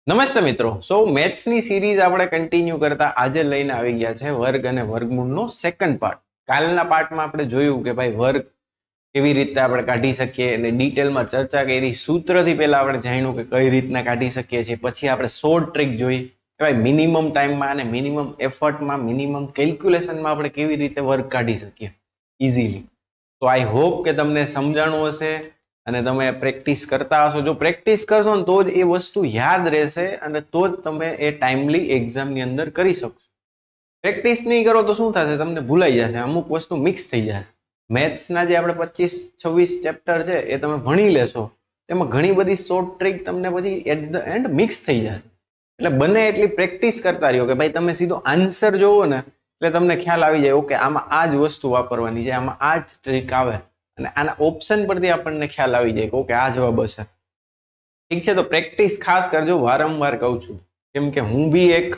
નમસ્તે મિત્રો. મેથ્સની સિરીઝ આપણે કન્ટિન્યુ કરતા આજે લઈને આવી ગયા છે વર્ગ અને વર્ગમૂળનો સેકન્ડ પાર્ટ. કાલના પાર્ટમાં આપણે જોયું કે ભાઈ વર્ગ કેવી રીતે આપણે કાઢી શકીએ અને ડિટેલમાં ચર્ચા કરી. સૂત્રથી પહેલા આપણે જાણ્યું કે કઈ રીતના કાઢી શકીએ છીએ. પછી આપણે શોર્ટ ટ્રીક જોઈ કે ભાઈ મિનિમમ ટાઈમમાં અને મિનિમમ એફર્ટમાં મિનિમમ કેલ્ક્યુલેશનમાં આપણે કેવી રીતે વર્ગ કાઢી શકીએ ઇઝીલી. તો આઈ હોપ કે તમને સમજાણું હશે અને તમે પ્રેક્ટિસ કરતા હશો. જો પ્રેક્ટિસ કરશો ને તો જ એ વસ્તુ યાદ રહેશે અને તો જ તમે એ ટાઈમલી એક્ઝામની અંદર કરી શકશો. પ્રેક્ટિસ નહીં કરો તો શું થશે, તમને ભૂલાઈ જશે, અમુક વસ્તુ મિક્સ થઈ જશે. મેથ્સના જે આપણે 25-26 ચેપ્ટર છે એ તમે ભણી લેશો, એમાં ઘણી બધી શોર્ટ ટ્રીક તમને પછી એટ ધ એન્ડ મિક્સ થઈ જશે. એટલે બને એટલી પ્રેક્ટિસ કરતા રહ્યો કે ભાઈ તમે સીધો આન્સર જોવો ને એટલે તમને ખ્યાલ આવી જાય, ઓકે આમાં આ જ વસ્તુ વાપરવાની છે, આમાં આ જ ટ્રીક આવે અને આના ઓપ્શન પરથી આપણને ખ્યાલ આવી જાય કે ઓકે આ જવાબ હશે. ઠીક છે, તો પ્રેક્ટિસ ખાસ કરજો. વારંવાર કહું છું કેમ કે હું બી એક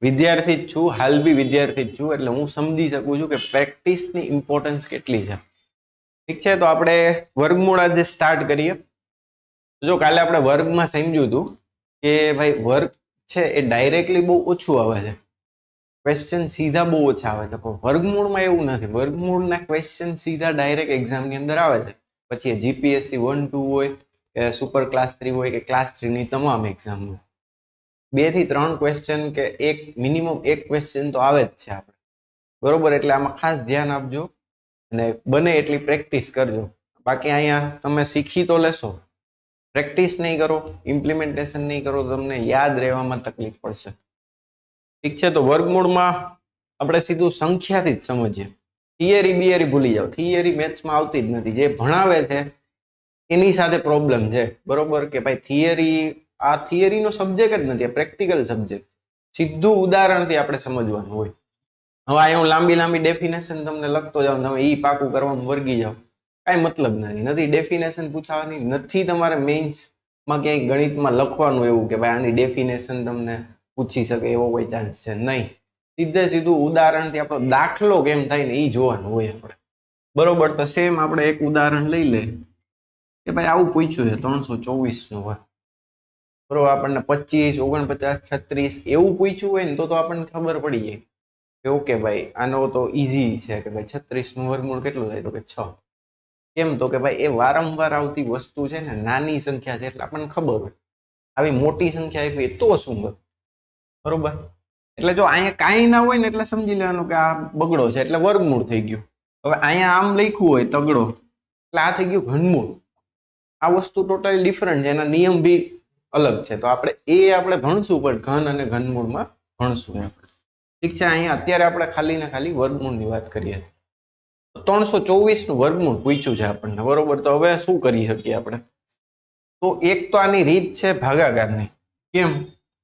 વિદ્યાર્થી જ છું, હાલ બી વિદ્યાર્થી જ છું, એટલે હું સમજી શકું છું કે પ્રેક્ટિસની ઇમ્પોર્ટન્સ કેટલી છે. ઠીક છે, તો આપણે વર્ગમૂળ આજે સ્ટાર્ટ કરીએ. જો કાલે આપણે વર્ગમાં સમજ્યું હતું કે ભાઈ વર્ગ છે એ ડાયરેક્ટલી બહુ ઓછું આવે છે, ક્વેશ્ચન સીધા બહુ ઓછા આવે છે. પણ વર્ગમૂળમાં એવું નથી. વર્ગમૂળના ક્વેશ્ચન સીધા ડાયરેક્ટ એક્ઝામની અંદર આવે છે. પછી જીપીએસસી 1-2 હોય કે સુપર ક્લાસ 3 હોય કે ક્લાસ 3 ની તમામ એક્ઝામ હોય, 2 થી 3 ક્વેશ્ચન કે એક મિનિમમ એક ક્વેશ્ચન તો આવે જ છે આપણે, બરોબર. એટલે આમાં ખાસ ધ્યાન આપજો અને બને એટલી પ્રેક્ટિસ કરજો. બાકી અહીંયા તમે શીખી તો લેશો, પ્રેક્ટિસ નહીં કરો, ઇમ્પ્લિમેન્ટેશન નહીં કરો તો તમને યાદ રહેવામાં તકલીફ પડશે. ઠીક છે, તો વર્ગમૂળમાં આપણે સીધું સંખ્યાથી જ સમજીએ. થિયરી બિયરી ભૂલી જાઓ, થિયરી મેથ્સમાં આવતી જ નથી. જે ભણાવે છે એની સાથે પ્રોબ્લેમ છે, બરોબર. કે ભાઈ થિયરી, આ થિયરીનો સબ્જેક્ટ જ નથી, આ પ્રેક્ટિકલ સબ્જેક્ટ. સીધું ઉદાહરણથી આપણે સમજવાનું હોય. હવે અહીંયા હું લાંબી લાંબી ડેફિનેશન તમને લખતો જાઉં, તમે ઈ પાકું કરવામાં વર્ગી જાઓ, કાંઈ મતલબ નથી. ડેફિનેશન પૂછાવાની નથી. તમારે મેઇન્સમાં ક્યાંય ગણિતમાં લખવાનું એવું કે ભાઈ આની ડેફિનેશન તમને પૂછી શકે એવો કોઈ ચાન્સ છે નહીં. સીધે સીધું ઉદાહરણથી આપણો દાખલો કેમ થાય ને એ જોવાનું હોય આપણે, બરોબર. તો સેમ આપણે એક ઉદાહરણ લઈ લે કે ભાઈ આવું પૂછ્યું છે 324 નું હોય, બરોબર. આપણને 25, 49, 36 એવું પૂછ્યું હોય ને તો આપણને ખબર પડી જાય કે ઓકે ભાઈ આનો તો ઈઝી છે કે ભાઈ 36 નું વર્ગમૂળ કેટલું થાય, તો કે 6. કેમ, તો કે ભાઈ એ વારંવાર આવતી વસ્તુ છે ને, નાની સંખ્યા છે એટલે આપણને ખબર હોય. આવી મોટી સંખ્યા આવી તો શું હોય, બરોબર. એટલે જો અહીંયા કાંઈ ના હોય ને એટલે સમજી લેવાનું કે આ બગડો છે એટલે વર્ગમૂળ થઈ ગયું. હવે અહીંયા આમ લખ્યું હોય તગડો એટલે આ થઈ ગયું ઘનમૂળ. આ વસ્તુ ટોટલી ડિફરન્ટ છે, એના નિયમ બી અલગ છે. તો આપણે ભણશું, પણ ઘન અને ઘનમૂળમાં ભણશું આપણે. ઠીક છે, અહીંયા અત્યારે આપણે ખાલી ને ખાલી વર્ગમૂળની વાત કરીએ. 324 નું વર્ગમૂળ પૂછ્યું છે આપણને, બરોબર. તો હવે શું કરી શકીએ આપણે? તો એક તો આની રીત છે ભાગાકારની. કેમ,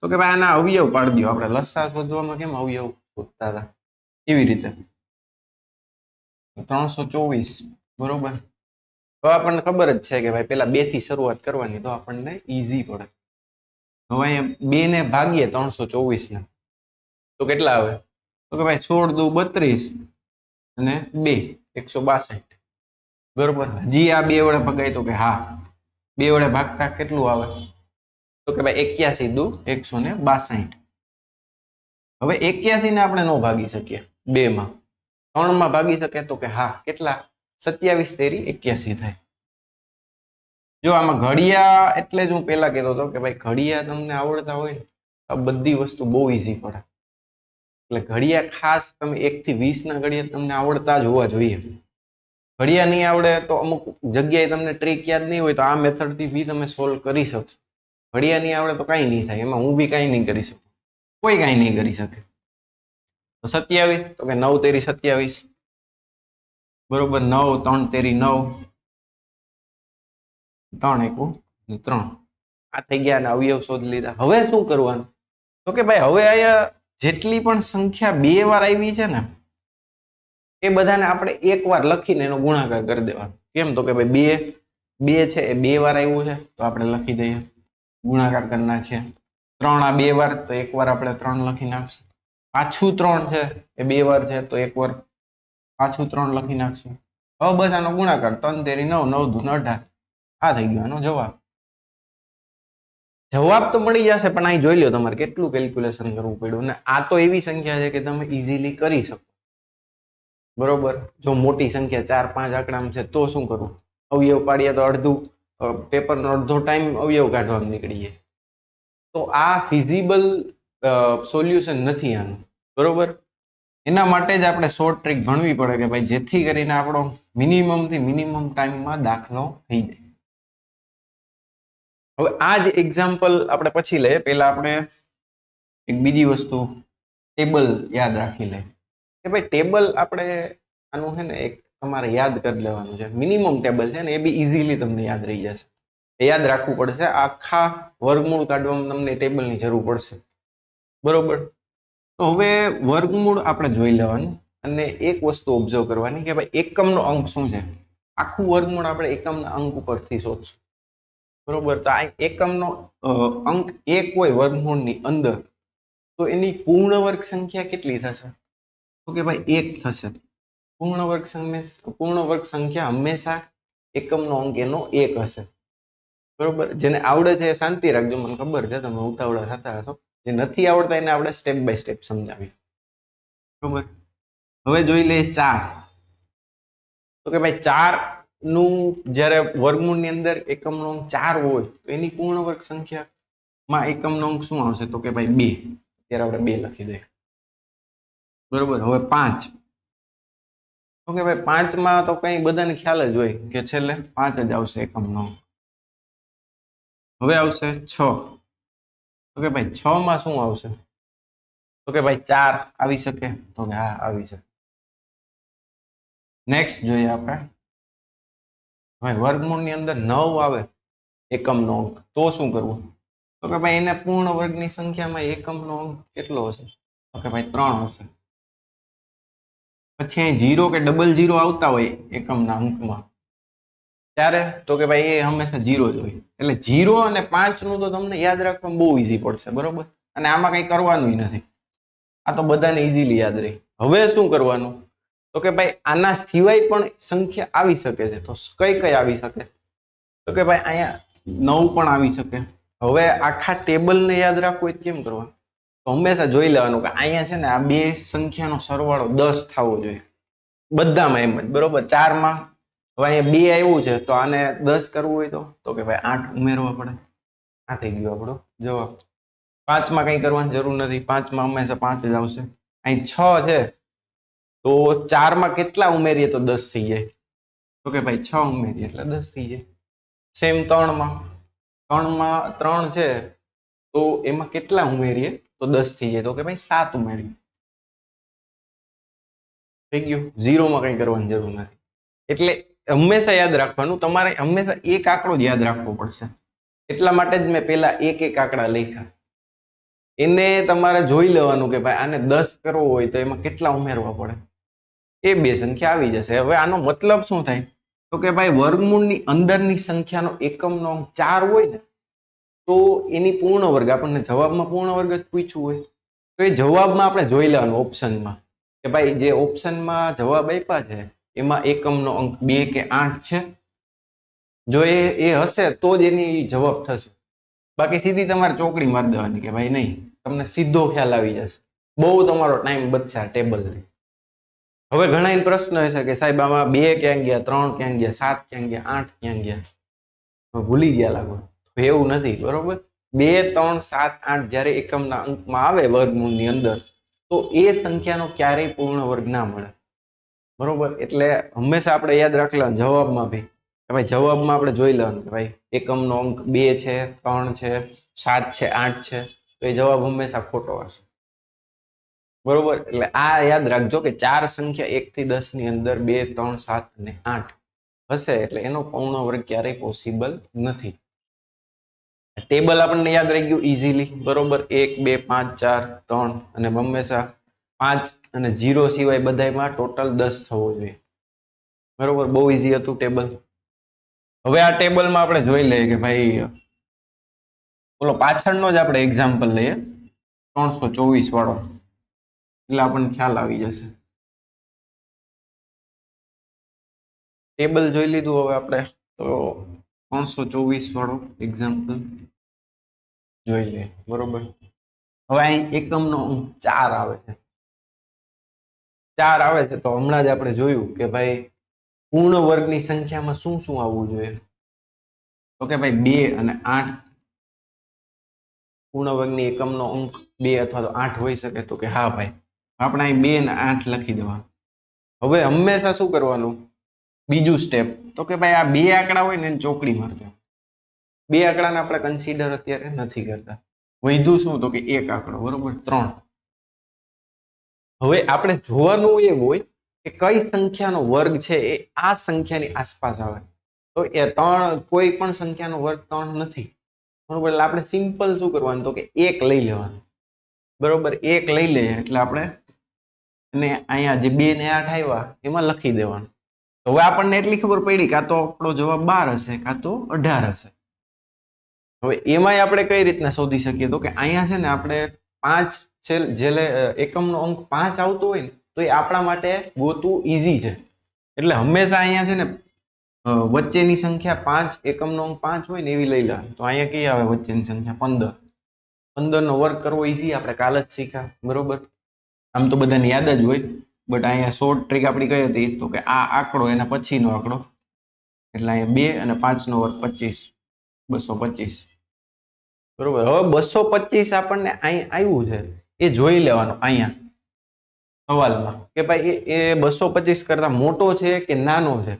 તો કે ભાઈ આના અવયવ પાડી દો. આપણે લસા શોધવામાં કેમ અવયવ શોધતા હતા એવી રીતે 324, બરોબર. તો આપણને ખબર જ છે કે ભાઈ પેલા 2 થી શરૂઆત કરવાની, તો આપણને ઈઝી પડે. હવે અહીંયા 2 ને ભાગીએ 324 ને તો કેટલા આવે? તો કે ભાઈ 16 દુ 32 અને 2 162, બરોબર. હજી આ 2 વડે ભગાય, તો કે હા 2 વડે ભાગતા કેટલું આવે? તો કે ભાઈ 81 દુ 162. હવે 81 ને આપણે ન ભાગી શકીએ 2 માં, 3 માં ભાગી શકે, તો કે હા કેટલા? 27 તેરી 81 થાય. જો આમાં ઘડિયા, એટલે જ હું પેલા કહેતો હતો કે ભાઈ ઘડિયા તમને આવડતા હોય ને આ બધી વસ્તુ બહુ ઈઝી પડે. એટલે ઘડિયા ખાસ તમે 1 થી 20 ના ઘડિયા તમને આવડતા જ હોવા જોઈએ. ઘડિયા નહીં આવડે તો અમુક જગ્યાએ તમને ટ્રીક યાદ નહીં હોય તો આ મેથડ થી બી તમે સોલ્વ કરી શકશો. ઘડિયા નહીં આવડે તો કાંઈ નહીં થાય, એમાં હું બી કાંઈ નહીં કરી શકું, કોઈ કાંઈ નહીં કરી શકે. તો 27, તો કે 9 તેરી 27, બરોબર. 9 3 તેરી 9, 3 એકુ 3. આ થઈ ગયા અને અવયવ શોધી લીધા. હવે શું કરવાનું? તો કે ભાઈ હવે અહીંયા જેટલી પણ સંખ્યા 2 વાર આવી છે ને એ બધાને આપણે એક વાર લખીને એનો ગુણાકાર કરી દેવાનો. કેમ, તો કે ભાઈ 2 છે એ 2 વાર આવ્યું છે તો આપણે લખી દઈએ, ગુણાકાર કરી નાખીએ. 3 આ 2 વાર, તો એક વાર આપણે 3 લખી નાખશું. પાછું 3 છે એ 2 વાર છે તો એક વાર પાછું 3 લખી નાખશું. હવે બસ આનો ગુણાકાર 3 તેરી 9, 9 દુ 18. આ થઈ ગયો આનો જવાબ. જવાબ તો મળી જશે, પણ અહીં જોઈ લો તમારે કેટલું કેલ્ક્યુલેશન કરવું પડ્યું. અને આ તો એવી સંખ્યા છે કે તમે ઇઝીલી કરી શકો. બરોબર, જો મોટી સંખ્યા 4-5 આંકડામાં છે તો શું કરવું, અવયવ પાડીએ તો અડધું પેપરનો અડધો ટાઈમ અવયવ કાઢવામાં નીકળી જાય. તો આ ફિઝિબલ સોલ્યુશન નથી આનું. બરોબર, એના માટે જ આપણે શોર્ટ ટ્રીક ભણવી પડે કે ભાઈ જેથી કરીને આપણો મિનિમમ થી મિનિમમ ટાઈમમાં દાખલો થઈ જાય. હવે આ જ એક્ઝામ્પલ આપણે પછી લઈએ. પહેલા આપણે એક બીજી વસ્તુ ટેબલ યાદ રાખી લઈએ કે ભાઈ ટેબલ આપણે આનું છે ને એક તમારે યાદ કરી લેવાનું છે. મિનિમમ ટેબલ છે ને એ બી ઇઝીલી તમને યાદ રહી જશે. યાદ રાખવું પડશે. આખા વર્ગમૂળ કાઢવામાં તમને ટેબલની જરૂર પડશે. બરોબર, તો હવે વર્ગમૂળ આપણે જોઈ લેવાનું અને એક વસ્તુ ઓબ્ઝર્વ કરવાની કે ભાઈ એકમનો અંક શું છે. આખું વર્ગમૂળ આપણે એકમના અંક ઉપરથી શોધશું. બરોબર, તો આ એકમનો અંક 1 હોય વર્ગમૂળની અંદર, તો એની પૂર્ણ વર્ગ સંખ્યા કેટલી થશે? તો કે ભાઈ 1 થશે. પૂર્ણ વર્ગ સંખ્યા હંમેશા એકમનો અંક એનો 1 હશે. બરોબર, જેને આવડે છે એ શાંતિ રાખજો, મને ખબર છે તમે ઉતાવળા થતા હશો. જે નથી આવડતા એને આપણે સ્ટેપ બાય સ્ટેપ સમજાવી. બરોબર, હવે જોઈ લે 4. તો કે ભાઈ 4 નું જ્યારે વર્ગમૂળની અંદર એકમનો અંક 4 હોય તો એની પૂર્ણ વર્ગ સંખ્યામાં એકમનો અંક શું આવશે? તો કે ભાઈ 2. ત્યારે આપણે 2 લખી દઈએ. બરોબર, હવે 5. તો કે ભાઈ 5 માં તો કઈ બધાને ખ્યાલ જ હોય કે છેલ્લે 5 જ આવશે એકમનો અંક. હવે આવશે 6. તો કે ભાઈ 6 માં શું આવશે? તો કે ભાઈ 4 આવી શકે? તો કે હા, આવી શકે. નેક્સ્ટ જોઈએ આપણે, ભાઈ વર્ગમૂળની અંદર 9 આવે એકમનો અંક, તો શું કરવું? તો કે ભાઈ એને પૂર્ણ વર્ગની સંખ્યામાં એકમનો અંક કેટલો હશે? તો કે ભાઈ 3 હશે. પછી અહીં 0 કે ડબલ 0 આવતા હોય એકમના અંકમાં ત્યારે તો કે ભાઈ એ હંમેશા 0 જ હોય. એટલે 0 અને 5 નું તો તમને યાદ રાખવામાં બહુ ઈઝી પડશે. બરોબર, અને આમાં કઈ કરવાનું નથી. આ તો બધાને ઇઝીલી યાદ રહે. હવે શું કરવાનું? તો કે ભાઈ આના સિવાય પણ સંખ્યા આવી શકે છે. તો કઈ કઈ આવી શકે? તો કે ભાઈ અહીંયા 9 પણ આવી શકે. હવે આખા ટેબલને યાદ રાખવું હોય કેમ કરવાનું? તો હંમેશા જોઈ લેવાનું કે અહીંયા છે ને આ બે સંખ્યાનો સરવાળો 10 થવો જોઈએ બધામાં. એમ જ બરોબર, 4 માં હવે અહીંયા 2 આવ્યું છે તો આને 10 કરવું હોય તો કે ભાઈ 8 ઉમેરવા પડે. આ થઈ ગયો આપણો જવાબ. 5 માં કઈ કરવાની જરૂર નથી. 5 માં હંમેશા 5 જ આવશે. અહીં 6 છે તો 4 માં કેટલા ઉમેરીએ તો 10 થઈ જાય? તો કે ભાઈ 6 ઉમેરીએ એટલે 10 થઈ જાય. સેમ 3 માં 3 છે તો એમાં કેટલા ઉમેરીએ તો 10 થઈ જાય? તો કે ભાઈ 7 ઉમેરીએ. થઈ ગયું. 0 માં કઈ કરવાની જરૂર નથી. એટલે હંમેશા યાદ રાખવાનું, તમારે હંમેશા એક આંકડો જ યાદ રાખવો પડશે. એટલા માટે જ મેં પેલા એક આંકડા લખ્યા. એને તમારે જોઈ લેવાનું કે ભાઈ આને 10 કરવો હોય તો એમાં કેટલા ઉમેરવા પડે. એ બે સંખ્યા આવી જશે. હવે આનો મતલબ શું થાય? તો કે ભાઈ વર્ગમૂળની અંદરની સંખ્યાનો એકમનો અંક 4 હોય ને તો એની પૂર્ણ વર્ગ, આપણને જવાબમાં પૂર્ણ વર્ગ જ પૂછ્યું હોય તો એ જવાબમાં આપણે જોઈ લેવાનું ઓપ્શનમાં કે ભાઈ જે ઓપ્શનમાં જવાબ આપ્યા છે એમાં એકમનો અંક 2 કે 8 છે. જો એ હશે તો જ એની જવાબ થશે. બાકી સીધી તમારે ચોકડી મારી દેવાની કે ભાઈ નહીં. તમને સીધો ખ્યાલ આવી જશે. બહુ તમારો ટાઈમ બચશે આ ટેબલથી. હવે ઘણા પ્રશ્ન હશે કે સાહેબ આમાં 2 ક્યાં ગયા, 3 ક્યાં ગયા, 7 ક્યાં ગયા, 8 ક્યાં ગયા? ભૂલી ગયા લાગો. એવું નથી. બરોબર, 2, 3, 7, 8 જ્યારે એકમના અંકમાં આવે વર્ગમૂળની અંદર તો એ સંખ્યાનો ક્યારેય પૂર્ણ વર્ગ ના મળે. બરોબર, એટલે હંમેશા આપણે યાદ રાખી લેવાનું જવાબમાં બી કે ભાઈ જવાબમાં આપણે જોઈ લેવાનું કે ભાઈ એકમનો અંક 2 છે, 3 છે, 7 છે, 8 છે તો એ જવાબ હંમેશા ખોટો હશે. બરોબર, એટલે આ યાદ રાખજો કે 4 સંખ્યા 1 થી 10 ની અંદર 2, 3, 7 અને 8 હશે એટલે એનો પૂર્ણ વર્ગ ક્યારેય પોસિબલ નથી. ટેબલ આપણને યાદ રહી ગયું ઇઝીલી. બરોબર, 1, 2, 5, 4, 3 અને હંમેશા 5 અને 0 સિવાય બધામાં ટોટલ 10 થવો જોઈએ. બરોબર, બહુ ઈઝી હતું ટેબલ. હવે આ ટેબલમાં આપણે જોઈ લઈએ કે ભાઈ બોલો પાછળનો જ આપણે એક્ઝામ્પલ લઈએ 324 વાળો, એટલે આપણને ખ્યાલ આવી જશે. ટેબલ જોઈ લીધું. હવે આપણે તો 324 વાળો એક્ઝામ્પલ જોઈ લે, બરોબર. હવે અહીં એકમનો અંક 4 આવે છે. 4 આવે છે તો હમણાં જ આપણે જોયું કે ભાઈ પૂર્ણ વર્ગની સંખ્યામાં શું શું આવવું જોઈએ? તો કે ભાઈ 2 અને 8 પૂર્ણ વર્ગની એકમનો અંક 2 અથવા તો 8 હોઈ શકે. તો કે હા ભાઈ, આપણે અહીં 2 અને 8 લખી દેવાનું. હવે હંમેશા શું કરવાનું? બીજું સ્ટેપ, તો કે ભાઈ આ બે આંકડા હોય ને એને ચોકડી મારી દેવાનું. બે આંકડાને આપણે કન્સિડર અત્યારે નથી કરતા. વધ્યું શું? તો કે એક આંકડો, બરોબર, 3. હવે આપણે જોવાનું એ હોય કે કઈ સંખ્યાનો વર્ગ છે એ આ સંખ્યાની આસપાસ આવે. તો એ 3 કોઈ પણ સંખ્યાનો વર્ગ 3 નથી, બરોબર. એટલે આપણે સિમ્પલ શું કરવાનું? તો કે 1 લઈ લેવાનું, બરોબર. 1 લઈ લઈએ એટલે આપણે અને અહીંયા જે 2 ને 8 આવ્યા એમાં લખી દેવાનું. હવે આપણને એટલી ખબર પડી કાં તો આપણો જવાબ 12 હશે કાં તો 18 હશે. હવે એમાંય આપણે કઈ રીતના શોધી શકીએ? તો કે અહીંયા છે ને આપણે 5 જે એકમનો અંક 5 આવતો હોય ને તો એ આપણા માટે ગોતવું ઈઝી છે. એટલે હંમેશા અહીંયા છે ને વચ્ચેની સંખ્યા 5, એકમનો અંક 5 હોય ને એવી લઈ લેવાની. તો અહીંયા કઈ આવે વચ્ચેની સંખ્યા? 15. 15 નો વર્ગ કરવો ઈઝી, આપણે કાલ જ શીખ્યા, બરોબર. આમ તો બધાને યાદ જ હોય, બટ અહીંયા શોર્ટ ટ્રીક આપણી કઈ હતી? તો કે આ આંકડો એના પછીનો આંકડો, એટલે અહીંયા 2 અને 5 નો વર્ગ 25, 225, બરોબર. હવે 225 આપણને અહીં આવ્યું છે એ જોઈ લેવાનું અહીંયા સવાલમાં કે ભાઈ એ 225 કરતા મોટો છે કે નાનો છે.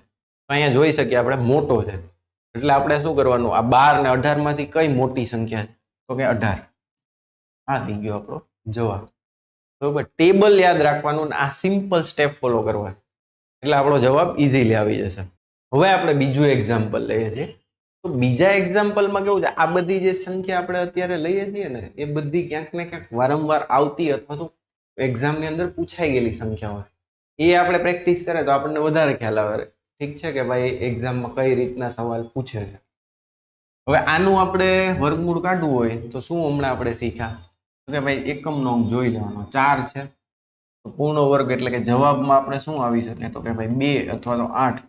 તો અહીંયા જોઈ શકીએ આપણે મોટો છે. એટલે આપણે શું કરવાનું? આ 12 ને 18 માંથી કઈ મોટી સંખ્યા છે? તો કે 18. આ થઈ ગયો આપણો જવાબ, બરોબર. ટેબલ યાદ રાખવાનું, આ સિમ્પલ સ્ટેપ ફોલો કરવા એટલે આપણો જવાબ ઈઝીલી આવી જશે. હવે આપણે બીજું એક્ઝામ્પલ લઈએ છીએ. તો બીજા એક્ઝામ્પલમાં કેવું છે? આ બધી જે સંખ્યા આપણે અત્યારે લઈએ છીએ ને એ બધી ક્યાંક ને ક્યાંક વારંવાર આવતી અથવા તો એક્ઝામની અંદર પૂછાઈ ગયેલી સંખ્યાઓ. એ આપણે પ્રેક્ટિસ કરે તો આપણને વધારે ખ્યાલ આવે, ઠીક છે, કે ભાઈ એક્ઝામમાં કઈ રીતના સવાલ પૂછે છે. હવે આનું આપણે વર્ગમૂળ કાઢવું હોય તો શું હમણાં આપણે શીખ્યા? તો કે ભાઈ એકમનો અંક જોઈ લેવાનો, 4 છે તો પૂર્ણ વર્ગ એટલે કે જવાબમાં આપણે શું આવી શકે? તો કે ભાઈ 2 અથવા તો 8.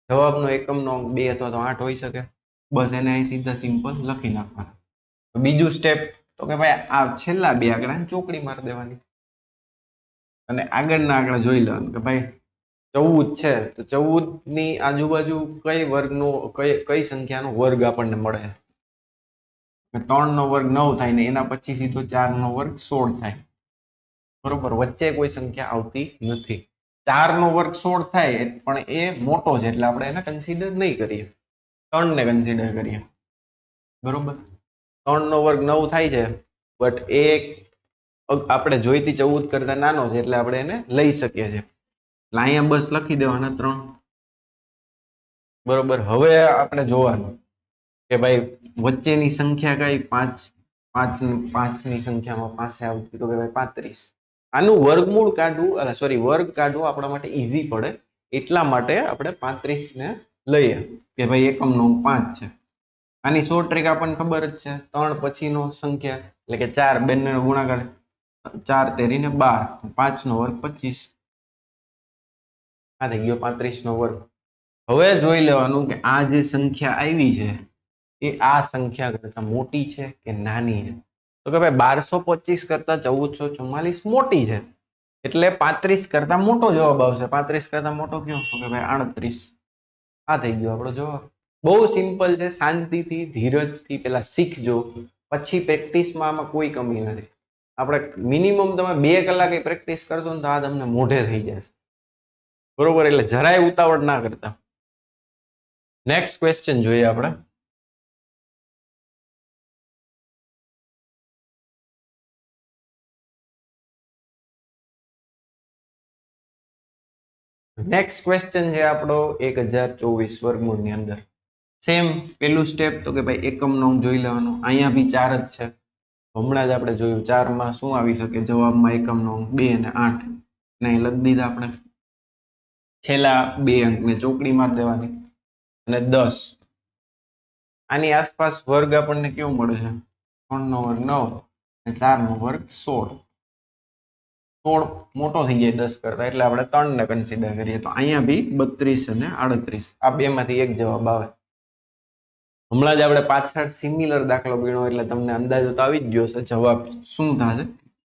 જવાબનો એકમનો અંક 2 અથવા તો 8 હોઈ શકે. બસ એને અહીં સીધા સિમ્પલ લખી નાખવાના. બીજું સ્ટેપ, તો કે ભાઈ આ છેલ્લા બે આંકડાને ચોકડી મારી દેવાની અને આગળના આંકડા જોઈ લેવાનું કે ભાઈ 14 છે તો 14 ની આજુબાજુ કઈ વર્ગનો કઈ સંખ્યાનો વર્ગ આપણને મળે? 3 નો વર્ગ 9 થાય ને એના પછી સીધો 4 નો વર્ગ 16 થાય, બરોબર. વચ્ચે કોઈ સંખ્યા આવતી નથી. 4 નો વર્ગ 16 થાય પણ એ મોટો છે એટલે આપણે એને કન્સિડર નહીં કરીએ, 3 ને કન્સિડર કરીએ, બરોબર. 3 નો વર્ગ 9 થાય છે બટ એ આપણે જોઈતી 14 કરતા નાનો છે એટલે આપણે એને લઈ શકીએ છીએ. એટલે અહીંયા બસ લખી દેવાના 3, બરોબર. હવે આપણે જોવાનું કે ભાઈ વચ્ચેની સંખ્યા કઈ? 5 ની સંખ્યામાં પાસે આવતી તો કે ભાઈ 35. આનું વર્ગમૂળ કાઢવું, સોરી, વર્ગ કાઢવો આપણા માટે ઈઝી પડે એટલા માટે આપણે 35 ને લઈએ કે ભાઈ એકમનો અંક 5 છે. આની શોર્ટ ટ્રીક આપણને ખબર જ છે, 3 પછીનો સંખ્યા એટલે કે 4, બંનેનો ગુણાકાર 4 તેરીને 12, 5 નો વર્ગ 25. આ થઈ ગયો 35 નો વર્ગ. હવે જોઈ લેવાનું કે આ જે સંખ્યા આવી છે એ આ સંખ્યા કરતા મોટી છે કે નાની છે? તો કે ભાઈ 1225 કરતા 1444 મોટી છે એટલે 35 કરતા મોટો જવાબ આવશે. 35 કરતા મોટો કયો? તો કે ભાઈ 38. આ થઈ ગયો આપણો જવાબ. બહુ સિમ્પલ છે, શાંતિથી ધીરજથી પેલા શીખજો, પછી પ્રેક્ટિસમાં આમાં કોઈ કમી નથી. આપણે મિનિમમ તમે 2 કલાકે પ્રેક્ટિસ કરશો ને તો આ તમને મોઢે થઈ જશે, બરોબર. એટલે જરાય ઉતાવળ ના કરતા. નેક્સ્ટ ક્વેશ્ચન જોઈએ આપણે. નેક્સ્ટ ક્વેશ્ચન છે આપણો 1024 વર્ગમૂળની અંદર. સેમ પેલું સ્ટેપ, તો કે ભાઈ એકમનો અંક જોઈ લેવાનો. અહીંયા બી 4 જ છે, હમણાં જ આપણે જોયું 4 માં શું આવી શકે જવાબમાં? એકમનો અંક 2 અને 8 ને લખી દીધા આપણે. છેલ્લા બે અંકને ચોકડી મારી દેવાની અને 10. આની આસપાસ વર્ગ આપણને કેવું મળે છે? 3 નો વર્ગ 9 અને 4 નો વર્ગ 16. 16 મોટો થઈ જાય 10 કરતા એટલે આપણે 3 ને કન્સિડર કરીએ. તો અહીંયા બી 32 અને 38 આ બે માંથી એક જવાબ આવે. હમણાં જ આપણે પાછળ સિમિલર દાખલો ગણ્યો એટલે તમને અંદાજો તો આવી જ ગયો છે જવાબ શું થશે,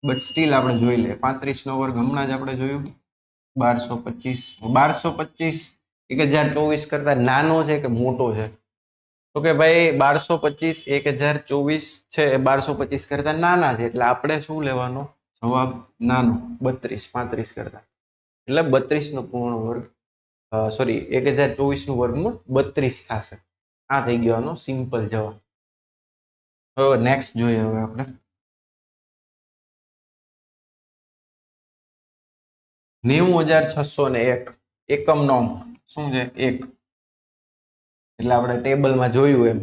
બટ સ્ટીલ આપણે જોઈ લે. 35 નો વર્ગ હમણાં જ આપણે જોયું 1225 1024 કરતા નાનો છે કે મોટો છે? તો કે ભાઈ 1225 1024 છે એ 1225 કરતા નાના છે એટલે આપણે શું લેવાનો જવાબ નાનો 32 35 કરતા, એટલે 32 નો પૂર્ણ વર્ગ સોરી 1024 નું વર્ગમૂળ 32 થશે. આ થઈ ગયો આનો સિમ્પલ જવાબ. હવે નેક્સ્ટ જોઈએ હવે આપણે 90601 એકમ નો અંક શું છે 1, એટલે આપણે ટેબલમાં જોયું એમ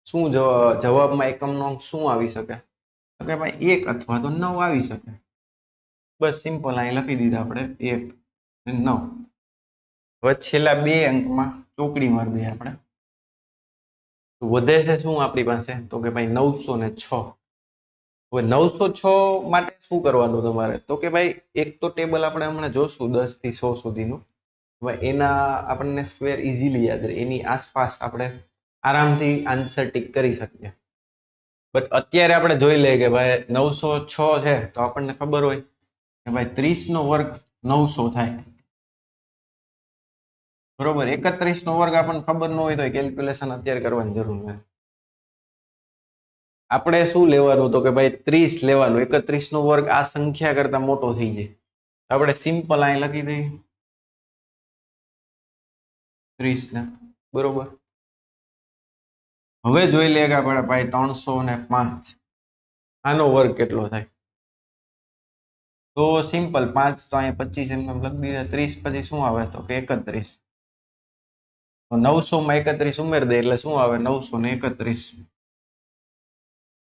શું જવાબમાં એકમનો અંક શું આવી શકે? તો કે ભાઈ 1 અથવા તો 9 આવી શકે. બસ સિમ્પલ અહીં લખી દીધા આપણે 1 અને 9. હવે છેલ્લા બે અંકમાં ચોકડી મારી દઈએ આપણે. તો વધે છે શું આપણી પાસે? તો કે ભાઈ 906. હવે 906 માટે શું કરવાનું તમારે? તો કે ભાઈ એક તો ટેબલ આપણે હમણાં જોશું 10 થી 100 સુધીનું. હવે એના આપણને સ્ક્વેર ઇઝીલી યાદ રહે, એની આસપાસ આપણે આરામથી આન્સર ટીક કરી શકીએ. બટ અત્યારે આપણે જોઈ લઈએ કે ભાઈ 906 છે તો આપણને ખબર હોય કે ભાઈ 30 નો વર્ગ 900 થાય, બરોબર. 31 નો વર્ગ આપણને ખબર ન હોય તો કેલ્ક્યુલેશન અત્યારે કરવાની જરૂર નથી. આપણે શું લેવાનું? તો કે ભાઈ 30 લેવાનું. 31 નો વર્ગ આ સંખ્યા કરતા મોટો થઈ જાય. આપણે સિમ્પલ અહીં લખી દઈએ 30 ને, બરોબર. હવે જોઈ લે કે આપણે ભાઈ 305 આનો વર્ગ કેટલો થાય? તો સિમ્પલ 5 તો અહીંયા 25 એમને લખી દીધા. 30 પછી શું આવે? તો કે 31. તો 900 માં 31 ઉમેરી દે એટલે શું આવે? 931.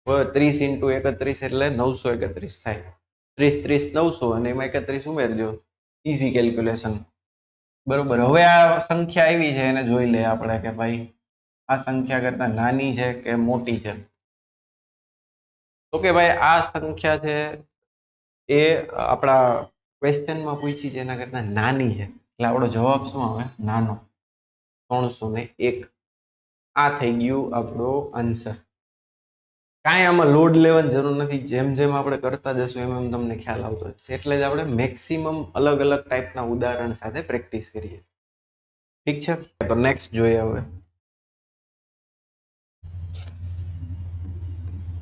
30 × 31 એટલે 931 થાય. 30 30 900 અને એમાં 31 ઉમેરજો, ઈઝી કેલ્ક્યુલેશન, બરોબર. હવે આ સંખ્યા આવી છે એને જોઈ લે આપણે કે ભાઈ આ સંખ્યા કરતા નાની છે કે મોટી છે? તો કે ભાઈ આ સંખ્યા છે એ આપણા ક્વેશ્ચનમાં પૂછી છે એના કરતા નાની છે એટલે આપણો જવાબ શું આવે? નાનો 301. આ થઈ ગયું આપણો આન્સર. કાંઈ આમાં લોડ લેવાની જરૂર નથી, જેમ જેમ આપણે કરતા જશું એમ એમ તમને ખ્યાલ આવતો જશે. એટલે જ આપણે મેક્સિમમ અલગ અલગ ટાઈપના ઉદાહરણ સાથે પ્રેક્ટિસ કરીએ. ઠીક છે, તો નેક્સ્ટ જોઈએ હવે.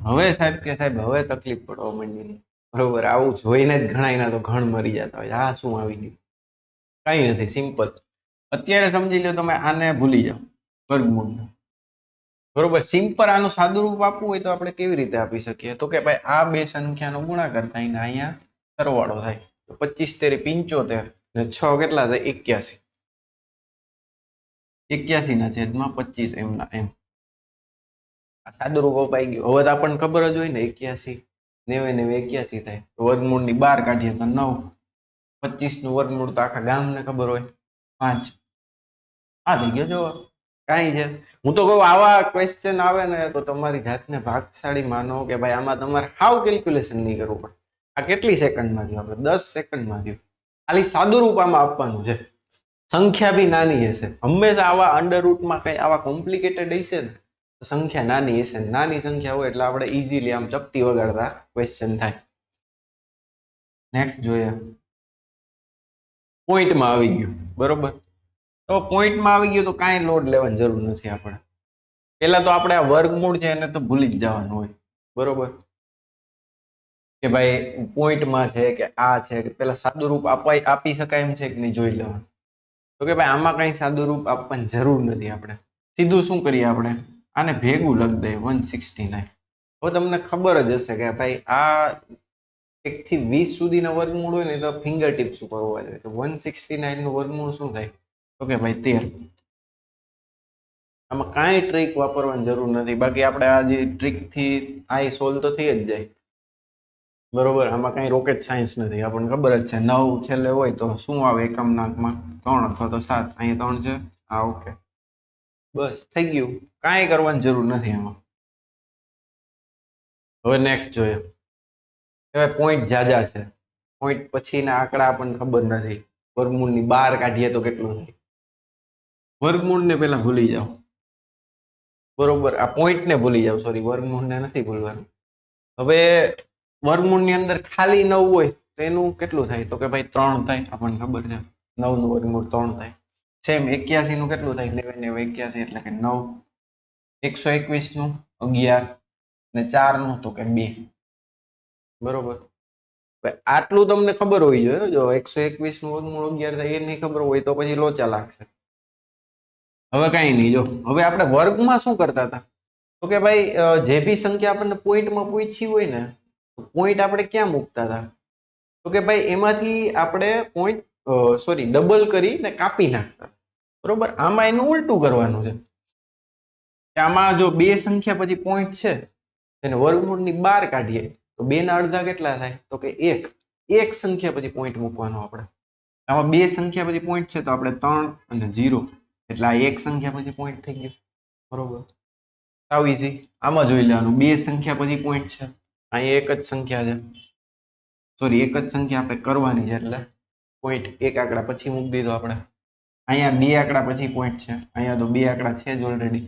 હવે સાહેબ કે સાહેબ હવે તકલીફ પડવા માંડી, બરોબર. આવું જોઈને જ ઘણા તો ઘણ મરી જતા હોય, આ શું આવી ગયું? કઈ નથી, સિમ્પલ. અત્યારે સમજી લો તમે, આને ભૂલી જાઓ વર્ગમૂળ, બરોબર. સિમ્પલ આનું સાદું રૂપ આપવું હોય તો આપણે કેવી રીતે આપી શકીએ? તો કે ભાઈ આ બે સંખ્યાનો ગુણાકાર થાય ને અહીંયા સરવાળો થાય. તો 25 × 3 = 75 ને 6 કેટલા થાય? 81. 81 ના છેદમાં 25 એમના એમ. આ સાદું રૂપ અપાઈ ગયું. હવે તો આપણને ખબર જ હોય ને 81 90 90 81 થાય. તો વર્ગમૂળની 12 કાઢીએ તો 9. 25 નું વર્ગમૂળ તો આખા ગામને ખબર હોય 5. આ થઈ ગયો જવાબ. કાંઈ છે, હું તો કહું આવા ક્વેશ્ચન આવે ને તો તમારી જાતને ભાગશાળી માનો કે ભાઈ આમાં તમારે હાવ કેલ્ક્યુલેશન નહીં કરવું પડે. આ કેટલી સેકન્ડમાં થયું? આપણે 10 સેકન્ડમાં થયું. ખાલી સાદું રૂપ આમાં આપવાનું છે. સંખ્યા બી નાની હશે. હંમેશા આવા અંડરરૂટમાં કઈ આવા કોમ્પ્લિકેટેડ હશે ને તો સંખ્યા નાની હશે. નાની સંખ્યા હોય એટલે આપણે ઈઝીલી આમ ચપટી વગાડતા ક્વેશ્ચન થાય. નેક્સ્ટ જોઈએ. પોઈન્ટમાં આવી ગયું, બરોબર. તો પોઈન્ટમાં આવી ગયું તો કાંઈ લોડ લેવાની જરૂર નથી આપણે. પેલા તો આપણે આ વર્ગમૂળ છે એને તો ભૂલી જ જવાનું હોય, બરોબર. કે ભાઈ પોઈન્ટમાં છે કે આ છે કે પેલા સાદું રૂપ આપી શકાય એમ છે કે નહીં જોઈ લેવાનું. તો કે ભાઈ આમાં કઈ સાદું રૂપ આપવાની જરૂર નથી. આપણે સીધું શું કરીએ? આપણે આને ભેગું લખી દઈએ 169. હવે તમને ખબર જ હશે કે ભાઈ આ 1 થી 20 સુધીના વર્ગમૂળ હોય ને તો ફિંગર ટિપ્સ ઉપર હોવા જોઈએ. તો 169 નું વર્ગમૂળ શું થાય? તો કે ભાઈ 13. આમાં કાંઈ ટ્રીક વાપરવાની જરૂર નથી. બાકી આપણે આ જે ટ્રીક થી આ સોલ્વ તો થઈ જ જાય, બરોબર. આમાં કઈ રોકેટ સાયન્સ નથી. આપણને ખબર જ છે 9 છેલ્લે હોય તો શું આવે એકમના અંકમાં? 3 અથવા તો 7. અહીંયા 3 છે. હા, ઓકે, બસ થઈ ગયું. કાંઈ કરવાની જરૂર નથી આમાં. હવે નેક્સ્ટ જોઈએ. હવે પોઈન્ટ જાજા છે. પોઈન્ટ પછીના આંકડા આપણને ખબર નથી. વર્ગમૂળની 12 કાઢીએ તો કેટલું થાય? વર્ગમૂળને પેલા ભૂલી જાઓ. બરોબર, આ પોઈન્ટ ને ભૂલી જાવ, સોરી, વર્ગમૂળ ને નથી ભૂલવાનું. હવે વર્ગમૂળ ની અંદર ખાલી 9 હોય તો એનું કેટલું થાય? તો કે ભાઈ 3 થાય, આપણને ખબર છે 9 નું વર્ગમૂળ 3 થાય. સેમ 81 નું કેટલું થાય? 81 એટલે કે 9. 121 નું 11 ને 4 નું તો કે 2. બરોબર, આટલું તમને ખબર હોવી જોઈએ. જો 121 નું વર્ગમૂળ 11 થાય એ નહીં ખબર હોય તો પછી લોચા લાગશે. હવે કઈ નહીં, જો હવે આપણે વર્ગમાં શું કરતા હતા તો કે ભાઈ જે બી સંખ્યા આપણને પોઈન્ટમાં પૂછી હોય ને, પોઈન્ટ આપણે ક્યાં મૂકતા હતા તો કે ભાઈ એમાંથી આપણે પોઈન્ટ સોરી ડબલ કરીને કાપી નાખતા. બરોબર, આમાં એનું ઉલટું કરવાનું છે કે આમાં જો બે સંખ્યા પછી પોઈન્ટ છે એને વર્ગમૂળની બહાર કાઢીએ તો 2 ના અડધા કેટલા થાય? તો કે 1. એક સંખ્યા પછી પોઈન્ટ મૂકવાનો આપણે. આમાં બે સંખ્યા પછી પોઈન્ટ છે તો આપણે 3 અને 0 એટલે આ એક સંખ્યા પછી પોઈન્ટ થઈ ગયો. બરોબર, સાવ ઈઝી. આમાં જોઈ લેવાનું, બે સંખ્યા પછી પોઈન્ટ છે, અહીંયા એક જ સંખ્યા છે, સોરી એક જ સંખ્યા આપણે કરવાની છે એટલે પોઈન્ટ એક આંકડા પછી મૂકી દીધો આપણે. અહીંયા બે આંકડા પછી પોઈન્ટ છે, અહીંયા તો બે આંકડા છે જ ઓલરેડી.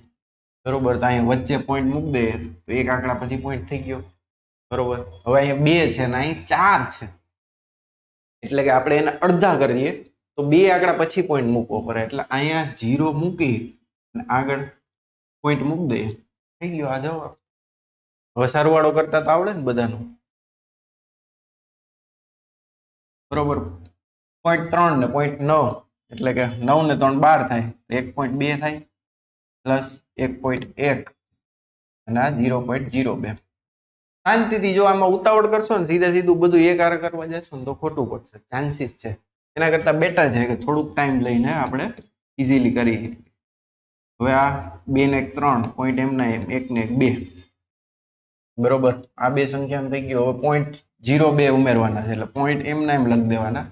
બરોબર, તો અહીંયા વચ્ચે પોઈન્ટ મૂકી દઈએ તો એક આંકડા પછી પોઈન્ટ થઈ ગયો. બરોબર, હવે અહીંયા 2 છે ને અહીં 4 છે એટલે કે આપણે એને અડધા કરીએ તો બે આંકડા પછી પોઈન્ટ મૂકવો પડે એટલે અહીંયા 0 મૂકી અને આગળ પોઈન્ટ મૂકી દઈએ, થઈ ગયો આ જવાબ. હવે સરવાળો કરતા તો આવડે ને બધાનું. બરોબર, 0.3 ને 0.9 એટલે કે 9 ને 3 12 થાય, 1.2 થાય પ્લસ 1.1 અને આ 0.02. શાંતિથી જો આમાં ઉતાવળ કરશો ને સીધે સીધું બધું એક હારે કરવા જશો ને તો ખોટું પડશે, ચાન્સીસ છે. એના કરતા બેટર છે કે થોડુંક ટાઈમ લઈને આપણે ઇઝીલી કરી શકીએ. હવે આ 2 ને 1 3 પોઈન્ટ એમના એમ 1 ને 1 2. બરોબર, આ બે સંખ્યા થઈ ગયો. હવે 0.02 ઉમેરવાના છે એટલે પોઈન્ટ એમના એમ લખી દેવાના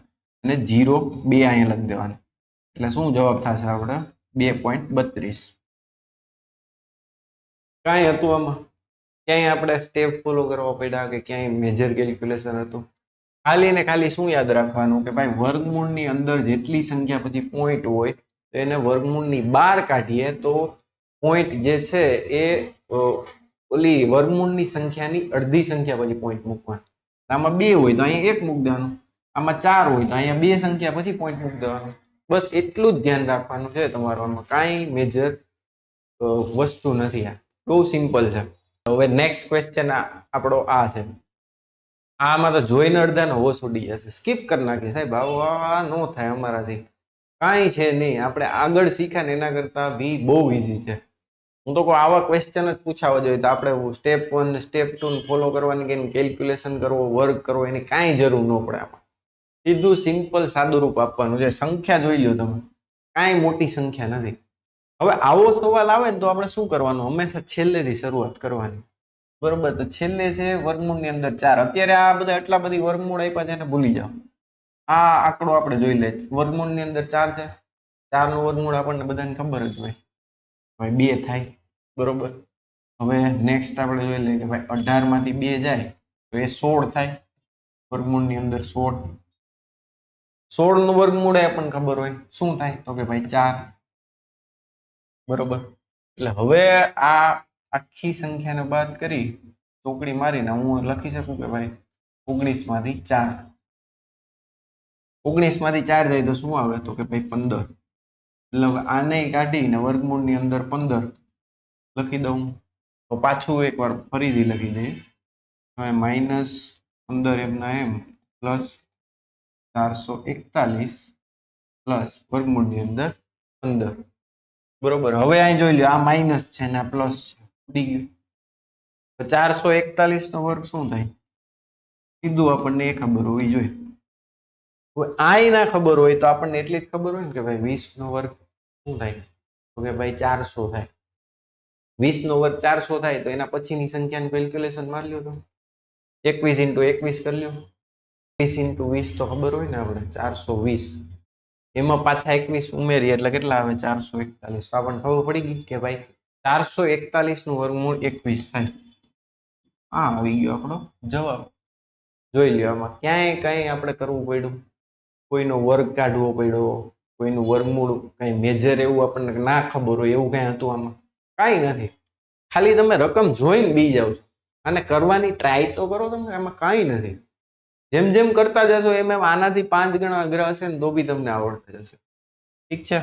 અને 0.2 અહીંયા લખી દેવાના એટલે શું જવાબ થશે આપણે? 2.32. કાંઈ હતું આમાં? ક્યાંય આપણે સ્ટેપ ફોલો કરવા પડ્યા કે ક્યાંય મેજર કેલ્ક્યુલેશન હતું? ખાલી ને ખાલી શું યાદ રાખવાનું કે ભાઈ વર્ગમૂળની અંદર જેટલી સંખ્યા પછી પોઈન્ટ હોય તો એને વર્ગમૂળની બહાર કાઢીએ તો પોઈન્ટ જે છે એ ઓલી વર્ગમૂળની સંખ્યાની અડધી સંખ્યા પછી પોઈન્ટ મૂકવાનું. આમાં 2 હોય તો અહીંયા 1 મૂકી દેવાનું, આમાં 4 હોય તો અહીંયા 2 સંખ્યા પછી પોઈન્ટ મૂકી દેવાનું. બસ એટલું જ ધ્યાન રાખવાનું છે તમારું, આમાં કાંઈ મેજર વસ્તુ નથી. આ બહુ સિમ્પલ છે. હવે નેક્સ્ટ ક્વેશ્ચન આપણો આ છે. આમાં તો જોઈને અડધાનો હોશ ઉડી જશે, સ્કીપ કરી નાખી સાહેબ, આ નો થાય અમારાથી, કાંઈ છે નહીં. આપણે આગળ શીખ્યા ને એના કરતા બી બહુ ઈઝી છે. હું તો કહું આવા ક્વેશ્ચન જ પૂછાવા જોઈએ તો આપણે સ્ટેપ 1 સ્ટેપ 2 ફોલો કરવાની કે કેલ્ક્યુલેશન કરવો, વર્ક કરવો એની કાંઈ જરૂર ન પડે. આમાં સીધું સિમ્પલ સાદું રૂપ આપવાનું છે. સંખ્યા જોઈ લો તમે, કાંઈ મોટી સંખ્યા નથી. હવે આવો સવાલ આવે ને તો આપણે શું કરવાનું? હંમેશા છેલ્લેથી શરૂઆત કરવાની. બરોબર, તો છેલ્લે છે વર્ગમૂળની અંદર 4. અત્યારે આ બધા એટલા બધી વર્ગમૂળ આપ્યા છે એને ભૂલી જાઓ. આ આંકડો આપણે જોઈ લે, વર્ગમૂળની અંદર 4 છે, 4 નું વર્ગમૂળ આપણને બધાને ખબર જ હોય, હવે 2 થાય. બરોબર, હવે નેક્સ્ટ આપણે જોઈ લઈએ કે ભાઈ 18 માંથી 2 જાય તો એ 16 થાય. વર્ગમૂળની અંદર 16. 16 નું વર્ગમૂળ આપણને ખબર હોય શું થાય તો કે ભાઈ 4. બરોબર, એટલે હવે આ આખી સંખ્યાને બાદ કરી ચોકડી મારીને હું લખી શકું કે ભાઈ 19 માંથી 4. 19 માંથી 4 જાય તો શું આવે તો કે ભાઈ 15. એટલે હવે આને કાઢીને વર્ગમૂળની અંદર 15 લખી દઉં તો પાછું એકવાર ફરીથી લખી દઈએ. હવે -15 એમના એમ પ્લસ 441 પ્લસ વર્ગમૂળની અંદર 15. બરોબર, હવે અહીં જોઈ લો આ માઇનસ છે ને આ પ્લસ છે, ઉડી ગયું. તો 441 નો વર્ગ શું થાય? સીધું આપણને એ ખબર હોવી જોઈએ. આય ના ખબર હોય તો આપણને એટલી જ ખબર હોય ને કે ભાઈ 20 નો વર્ગ શું થાય તો કે ભાઈ 400 થાય. 20 નો વર્ગ 400 થાય તો એના પછીની સંખ્યાનું કેલ્ક્યુલેશન મારી લ્યો તમે. 21 × 21 કરી લ્યો. 20 × 20 તો ખબર હોય ને આપણે 420. એમાં પાછા 21 ઉમેરીએ એટલે કેટલા આવે? 441. તો આપણને ખબર પડી ગઈ કે ભાઈ 441 નું વર્ગમૂળ 21 થાય. આ આવી ગયો આપણો જવાબ. જોઈ લ્યો, આમાં ક્યાંય કઈ આપણે કરવું પડ્યું? કોઈનો વર્ગ કાઢવો પડ્યો, કોઈનું વર્ગમૂળ કઈ મેજર એવું આપણને ના ખબર હોય એવું કઈ હતું આમાં? કાંઈ નથી. ખાલી તમે રકમ જોઈને બી જાવ છો, અને કરવાની ટ્રાય તો કરો તમે, એમાં કાંઈ નથી. જેમ જેમ કરતા જશો એમ એમ આનાથી 5 ગણા અઘરા હશે ને તો બી તમને આવડતા જશે. ઠીક છે.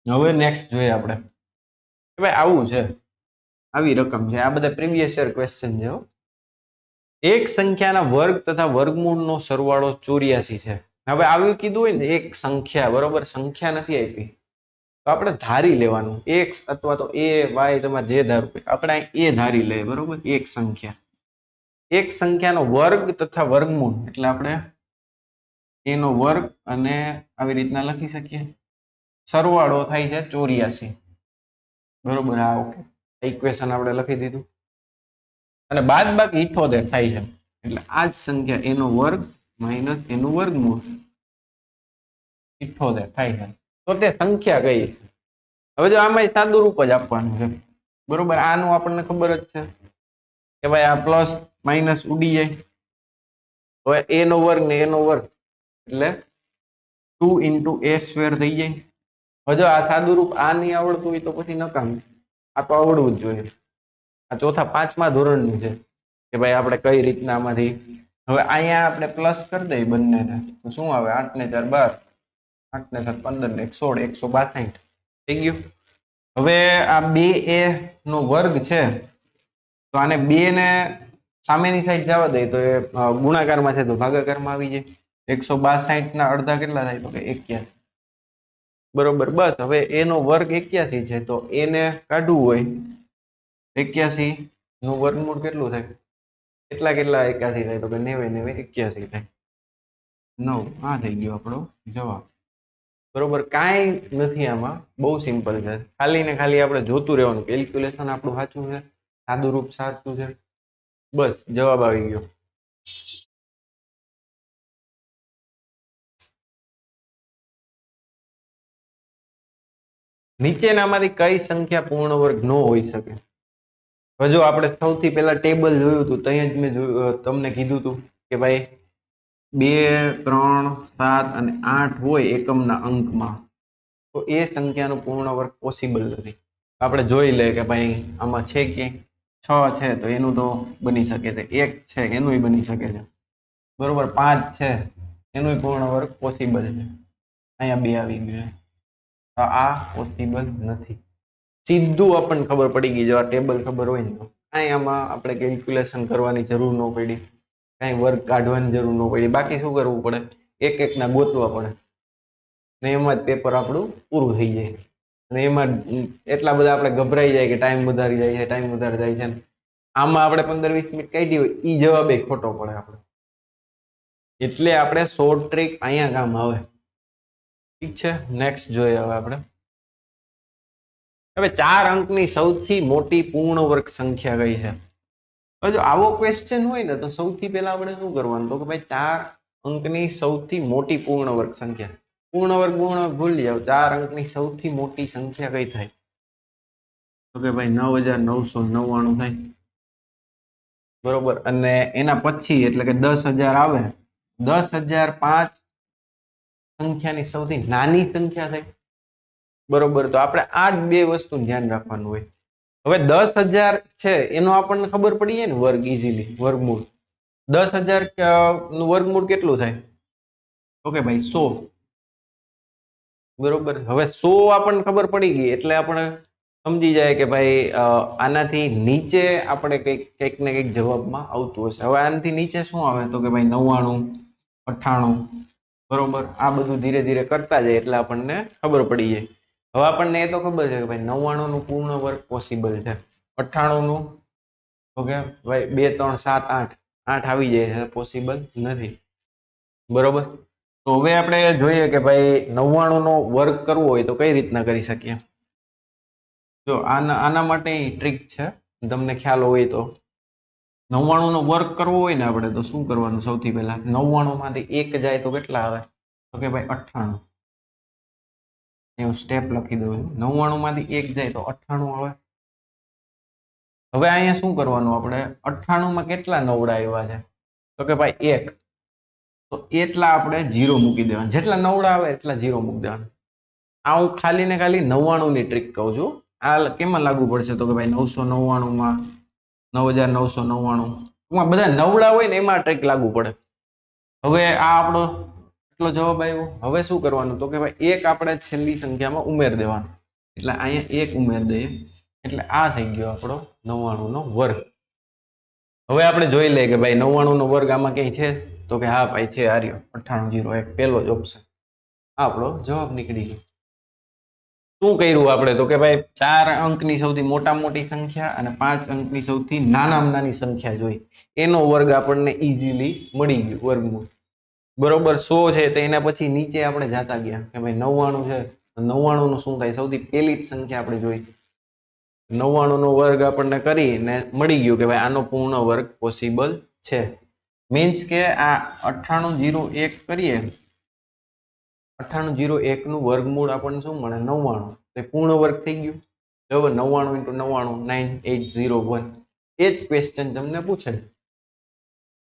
હવે નેક્સ્ટ જોઈએ આપણે કે ભાઈ આવું છે, આવી રકમ છે, આ બધા પ્રીવિયસ યર ક્વેશ્ચન છે. એક સંખ્યાના વર્ગ તથા વર્ગમૂળનો સરવાળો 84 છે. હવે આવ્યું કીધું હોય ને એક સંખ્યા, બરોબર, સંખ્યા નથી આપી તો આપણે ધારી લેવાનું એક્સ અથવા તો એ વાય, તમારે જે ધારવું આપણે એ ધારી લઈએ, બરોબર. એક સંખ્યા, એક સંખ્યાનો વર્ગ તથા વર્ગમૂળ એટલે આપણે એનો વર્ગ અને આવી રીતના લખી શકીએ, સરવાળો થાય છે 84, બરોબર. હા, ઓકે, ઇક્વેશન આપણે લખી દીધું. અને બાદ બાકી 78 થાય છે, એટલે આ જ સંખ્યા એનો વર્ગ માઇનસ એનું વર્ગમૂળ 78 થાય છે. તો તે સંખ્યા કઈ છે? હવે જો આમાં સાદું રૂપ જ આપવાનું છે, બરોબર. આનું આપણને ખબર જ છે કે ભાઈ આ પ્લસ માઇનસ ઉડી જાય, હવે a નો વર્ગ ને a નો વર્ગ એટલે 2 * a² થઈ જાય. હવે જો આ સાદું રૂપ આ નહીં આવડતું હોય તો પછી નકામ, આ તો આવડવું જ જોઈએ. આ ચોથા 5મા ધોરણનું છે કે ભાઈ આપણે કઈ રીતના આમાંથી. હવે અહીંયા આપણે પ્લસ કરી દઈએ બંનેને તો શું આવે? 8 ને 4 12, 8 ને 7 15 ને 1 16, 162 થઈ ગયું. હવે આ 2a નો વર્ગ છે તો આને 2 ને સામેની સાઈડ જવા દઈએ તો એ ગુણાકારમાં છે તો ભાગાકારમાં આવી જાય. 162 ના અડધા કેટલા થાય? તો કે 81, બરોબર. બસ હવે a નો વર્ગ 81 છે તો a ને કાઢવું હોય 81 નું વર્ગમૂળ કેટલું થાય? કેટલા 81 થાય? તો કે 90 81 થાય. 9. આ થઈ ગયો આપણો જવાબ, બરોબર. કાંઈ નથી આમાં, બહુ સિમ્પલ છે. ખાલી ને ખાલી આપણે જોતું રહેવાનું, કેલ્ક્યુલેશન આપણું સાચું છે, સાદું રૂપ સાચું છે, બસ જવાબ આવી ગયો. નીચેનામાંથી કઈ સંખ્યા પૂર્ણ વર્ગ ન હોઈ શકે? હવે જો આપણે સૌથી પહેલા ટેબલ જોયું હતું, ત્યાં જ મેં તમને કીધું હતું કે ભાઈ 2, 3, 7 અને 8 હોય એકમના અંકમાં તો એ સંખ્યાનો પૂર્ણ વર્ગ પોસિબલ નથી. આપણે જોઈ લે કે ભાઈ આમાં છે કે 6 છે તો એનું તો બની શકે છે, 1 છે એનું બની શકે છે, બરોબર. 5 છે એનું પૂર્ણ વર્ગ પોસિબલ છે, અહીંયા 2 આવી ગયું, આ પોસિબલ નથી. સીધું આપણને ખબર પડી ગઈ, જો આ ટેબલ ખબર હોય ને તો કાંઈ આમાં આપણે કેલ્ક્યુલેશન કરવાની જરૂર ન પડી, કાંઈ વર્ગ કાઢવાની જરૂર ન પડી. બાકી શું કરવું પડે? એક એકના ગોતવા પડે ને એમાં જ પેપર આપણું પૂરું થઈ જાય. અને એમાં એટલા બધા આપણે ગભરાઈ જાય કે ટાઈમ વધારી જાય છે, ટાઈમ વધારે જાય છે. આમાં આપણે 15-20 મિનિટ કાઢી હોય એ જવાબ એ ખોટો પડે આપણે, એટલે આપણે શોર્ટ ટ્રીક અહીંયા કામ આવે. ઠીક છે. નેક્સ્ટ જોઈએ હવે આપણે. હવે 4 અંકની સૌથી મોટી પૂર્ણ વર્ગ સંખ્યા કઈ છે? હવે જો આવો ક્વેશ્ચન હોય ને તો સૌથી પહેલા આપણે શું કરવાનું? તો કે ભાઈ 4 અંકની સૌથી મોટી પૂર્ણ વર્ગ સંખ્યા, પૂર્ણ વર્ગ ભૂલી જાવ, 4 અંકની સૌથી મોટી સંખ્યા કઈ થાય? તો કે ભાઈ 9999 થાય, બરોબર. અને એના પછી એટલે કે 10,000 આવે, 10,005 સંખ્યાની સૌથી નાની સંખ્યા થાય, બરોબર. તો આપણે આ જ બે વસ્તુ ધ્યાન રાખવાનું હોય. હવે 10,000 છે એનો આપણને ખબર પડી જાય ને વર્ગ, ઇઝીલી વર્ગમૂળ. 10,000 નું વર્ગમૂળ કેટલું થાય? તો કે ભાઈ 100, બરોબર. હવે 100 આપણને ખબર પડી ગઈ એટલે આપણે સમજી જાય કે ભાઈ આનાથી નીચે આપણે કંઈક ને કંઈક જવાબમાં આવતું હશે. હવે આનાથી નીચે શું આવે? તો કે ભાઈ 99, 98, બરોબર. આ બધું ધીરે ધીરે કરતા જાય એટલે આપણને ખબર પડી જાય. હવે આપણને એ તો ખબર છે કે ભાઈ 99 નું પૂર્ણ વર્ગ પોસિબલ છે, 98 નું તો કે ભાઈ 2, 3, 7, 8 8 આવી જાય છે, પોસિબલ નથી, બરોબર. તો હવે આપણે જોઈએ કે ભાઈ 99 નો વર્ગ કરવો હોય તો કઈ રીતના કરી શકીએ? જો આના માટે ટ્રીક છે, તમને ખ્યાલ હોય તો. 99 નો વર્ગ કરવો હોય ને આપણે તો શું કરવાનું? સૌથી પહેલા 99 માંથી 1 જાય તો કેટલા આવે? તો કે ભાઈ 98. એવું સ્ટેપ લખી દઉં છું. 99 માંથી 1 જાય તો 98 આવે. હવે અહીંયા શું કરવાનું? આપણે 98 માં કેટલા નવડા આવ્યા છે? તો કે ભાઈ 1, તો એટલા આપણે 0 મૂકી દેવાના, જેટલા નવડા આવે એટલા 0 મૂકી દેવાના. આ હું ખાલી ને ખાલી 99 ની ટ્રીક કહું છું, આ કેમાં લાગુ પડશે તો કે ભાઈ 999 માં 9999 ટૂંકમાં બધા નવડા હોય ને એમાં ટ્રેક લાગુ પડે. હવે આ આપણો કેટલો જવાબ આવ્યો. હવે શું કરવાનું તો કે ભાઈ એક આપણે છેલ્લી સંખ્યામાં ઉમેર દેવાનું. એટલે અહીંયા એક ઉમેર દઈએ એટલે આ થઈ ગયો આપણો 99 નો વર્ગ. હવે આપણે જોઈ લઈએ કે ભાઈ 99 નો વર્ગ આમાં ક્યાંય છે તો કે હા ભાઈ છે, આ રહ્યો 9801 પહેલો જ ઓપ્શન. આપણો જવાબ નીકળી ગયો. શું કર્યું આપણે તો કે ભાઈ 4 અંકની સૌથી મોટી સંખ્યા અને 5 અંકની સૌથી નાનામાં નાની સંખ્યા જોઈ, એનો વર્ગ આપણને ઈઝીલી મળી ગયું વર્ગમૂળ. બરોબર 100 છે તો એના પછી નીચે આપણે જાતા ગયા કે ભાઈ 99 છે તો 99 નું શું થાય, સૌથી પહેલી જ સંખ્યા આપણે જોઈ 99 નો વર્ગ આપણને કરીને મળી ગયું કે ભાઈ આનો પૂર્ણ વર્ગ પોસિબલ છે. મીન્સ કે આ 9801 કરીએ 9801 નું વર્ગમૂળ આપણને શું મળે 99, તો પૂર્ણ વર્ગ થઈ ગયું. બરાબર 99 × 99 9801. એ જ ક્વેશ્ચન તમને પૂછે.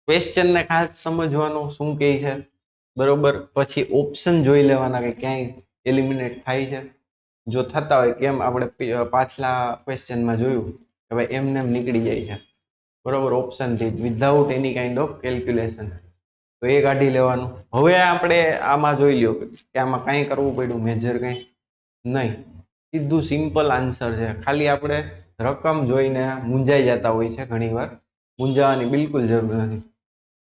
ક્વેશ્ચન ને ખાસ સમજવાનું શું કહે છે બરોબર. પછી ઓપ્શન જોઈ લેવાના કે ક્યાંય એલિમિનેટ થાય છે. જો થતા હોય કેમ આપણે પાછલા ક્વેશ્ચનમાં જોયું કે ભાઈ એમને એમ નીકળી જાય છે બરોબર ઓપ્શન થી without any kind of calculation, તો એ કાઢી લેવાનું. હવે આપણે આમાં જોઈ લ્યો કે આમાં કાંઈ કરવું પડ્યું મેજર કંઈ નહીં, સીધું સિમ્પલ આન્સર છે. ખાલી આપણે રકમ જોઈને મૂંઝાઈ જતા હોય છે ઘણીવાર, મૂંઝાવાની બિલકુલ જરૂર નથી.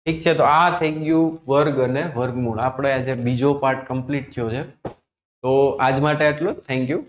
ઠીક છે, તો આ થઈ ગયું વર્ગ અને વર્ગમૂળ. આપણે આજે બીજો પાર્ટ કમ્પ્લીટ થયો છે. તો આજ માટે આટલું. Thank you.